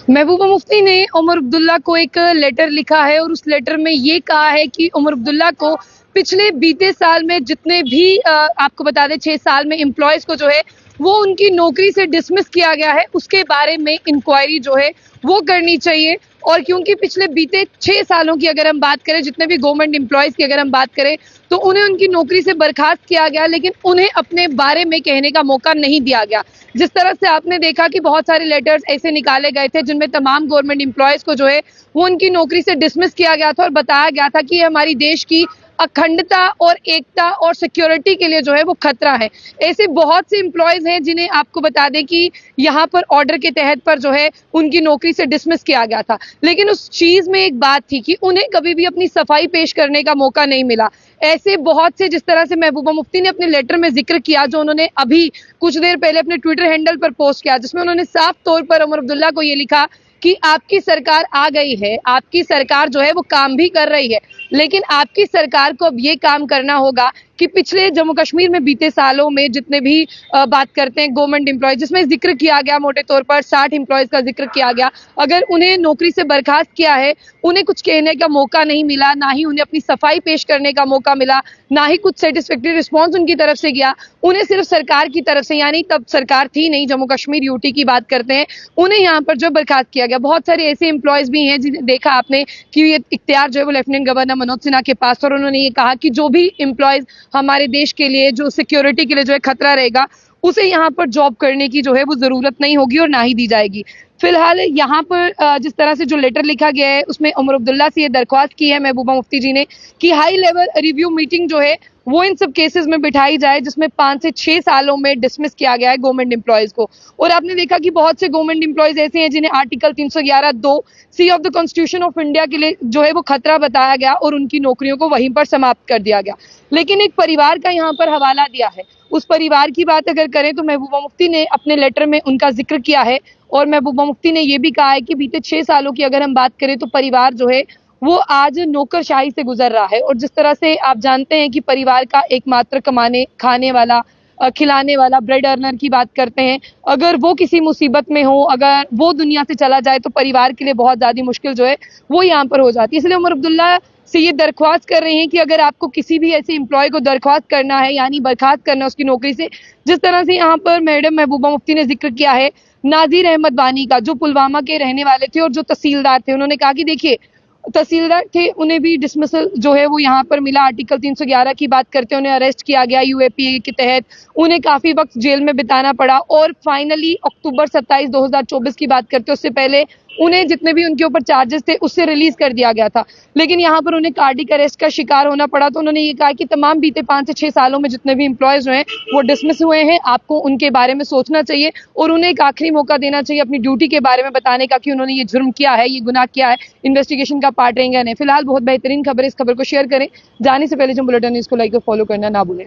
महबूबा मुफ्ती ने उमर अब्दुल्ला को एक लेटर लिखा है और उस लेटर में ये कहा है कि उमर अब्दुल्ला को पिछले बीते साल में जितने भी आपको बता दें 6 साल में एम्प्लॉयज को जो है वो उनकी नौकरी से डिसमिस किया गया है, उसके बारे में इंक्वायरी जो है वो करनी चाहिए। और क्योंकि पिछले बीते 6 सालों की अगर हम बात करें, जितने भी गवर्नमेंट एम्प्लॉयज की अगर हम बात करें, तो उन्हें उनकी नौकरी से बर्खास्त किया गया, लेकिन उन्हें अपने बारे में कहने का मौका नहीं दिया गया। जिस तरह से आपने देखा कि बहुत सारे लेटर्स ऐसे निकाले गए थे जिनमें तमाम गवर्नमेंट एम्प्लॉयज को जो है वो उनकी नौकरी से डिसमिस किया गया था और बताया गया था कि ये हमारी देश की अखंडता और एकता और सिक्योरिटी के लिए जो है वो खतरा है। ऐसे बहुत से एम्प्लॉयज हैं जिन्हें आपको बता दें कि यहाँ पर ऑर्डर के तहत पर जो है उनकी नौकरी से डिसमिस किया गया था, लेकिन उस चीज में एक बात थी कि उन्हें कभी भी अपनी सफाई पेश करने का मौका नहीं मिला। ऐसे बहुत से, जिस तरह से महबूबा मुफ्ती ने अपने लेटर में जिक्र किया, जो उन्होंने अभी कुछ देर पहले अपने ट्विटर हैंडल पर पोस्ट किया, जिसमें उन्होंने साफ तौर पर उमर अब्दुल्ला को ये लिखा कि आपकी सरकार आ गई है, आपकी सरकार जो है वो काम भी कर रही है, लेकिन आपकी सरकार को अब ये काम करना होगा कि पिछले जम्मू कश्मीर में बीते सालों में जितने भी बात करते हैं गवर्नमेंट एम्प्लॉयज, जिसमें जिक्र किया गया मोटे तौर पर 60 एम्प्लॉयज का जिक्र किया गया, अगर उन्हें नौकरी से बर्खास्त किया है, उन्हें कुछ कहने का मौका नहीं मिला, ना ही उन्हें अपनी सफाई पेश करने का मौका मिला, ना ही कुछ सेटिस्फैक्टरी रिस्पॉन्स उनकी तरफ से गया। उन्हें सिर्फ सरकार की तरफ से, यानी तब सरकार थी नहीं, जम्मू कश्मीर यूटी की बात करते हैं, उन्हें यहाँ पर जो बर्खास्त किया गया। बहुत सारे ऐसे एम्प्लॉयज भी हैं जिन्हें देखा आपने कि ये इख्तियार जो है वो लेफ्टिनेंट गवर्नर मनोज सिन्हा के पास, और उन्होंने ये कहा कि जो भी एम्प्लॉयज हमारे देश के लिए, जो सिक्योरिटी के लिए जो है खतरा रहेगा, उसे यहाँ पर जॉब करने की जो है वो जरूरत नहीं होगी और ना ही दी जाएगी। फिलहाल यहाँ पर जिस तरह से जो लेटर लिखा गया है उसमें उमर अब्दुल्ला से ये दरख्वास्त की है महबूबा मुफ्ती जी ने कि हाई लेवल रिव्यू मीटिंग जो है वो इन सब केसेस में बिठाई जाए, जिसमें 5 से 6 सालों में डिसमिस किया गया है गवर्नमेंट एम्प्लॉयज को। और आपने देखा कि बहुत से गवर्नमेंट एम्प्लॉयज ऐसे हैं जिन्हें article 311(2) of the constitution of India के लिए जो है वो खतरा बताया गया और उनकी नौकरियों को वहीं पर समाप्त कर दिया गया। लेकिन एक परिवार का यहाँ पर हवाला दिया है, उस परिवार की बात अगर करें तो महबूबा मुफ्ती ने अपने लेटर में उनका जिक्र किया है और महबूबा मुफ्ती ने यह भी कहा है कि बीते 6 सालों की अगर हम बात करें तो परिवार जो है वो आज नौकरशाही से गुजर रहा है। और जिस तरह से आप जानते हैं कि परिवार का एकमात्र कमाने खाने वाला, खिलाने वाला, ब्रेड अर्नर की बात करते हैं, अगर वो किसी मुसीबत में हो, अगर वो दुनिया से चला जाए तो परिवार के लिए बहुत ज़्यादा मुश्किल जो है वो यहाँ पर हो जाती है। इसलिए उमर अब्दुल्ला से ये दरख्वास्त कर रहे हैं कि अगर आपको किसी भी ऐसे एम्प्लॉय को दरख्वास्त करना है, यानी बर्खास्त करना उसकी नौकरी से, जिस तरह से यहाँ पर मैडम महबूबा मुफ्ती ने जिक्र किया है नाजिर अहमद वानी का, जो पुलवामा के रहने वाले थे और जो तहसीलदार थे, उन्होंने कहा कि देखिए तहसीलदार थे, उन्हें भी डिसमिसल जो है वो यहाँ पर मिला। आर्टिकल 311 की बात करते हैं, उन्हें अरेस्ट किया गया यूएपीए के तहत, उन्हें काफी वक्त जेल में बिताना पड़ा और फाइनली अक्टूबर 27, 2024 की बात करते हैं, उससे पहले उन्हें जितने भी उनके ऊपर चार्जेस थे उससे रिलीज कर दिया गया था। लेकिन यहाँ पर उन्हें कार्डिक अरेस्ट का शिकार होना पड़ा। तो उन्होंने ये कहा कि तमाम बीते 5 से 6 सालों में जितने भी एम्प्लॉयज हुए हैं वो डिसमिस हुए हैं, आपको उनके बारे में सोचना चाहिए और उन्हें एक आखिरी मौका देना चाहिए अपनी ड्यूटी के बारे में बताने का कि उन्होंने ये जुर्म किया है, ये गुनाह किया है, इन्वेस्टिगेशन का पार्ट रहेंगे नहीं। फिलहाल बहुत बेहतरीन खबर है, इस खबर को शेयर करें। जाने से पहले जो बुलेटिन न्यूज़ को लाइक और फॉलो करना ना भूलें।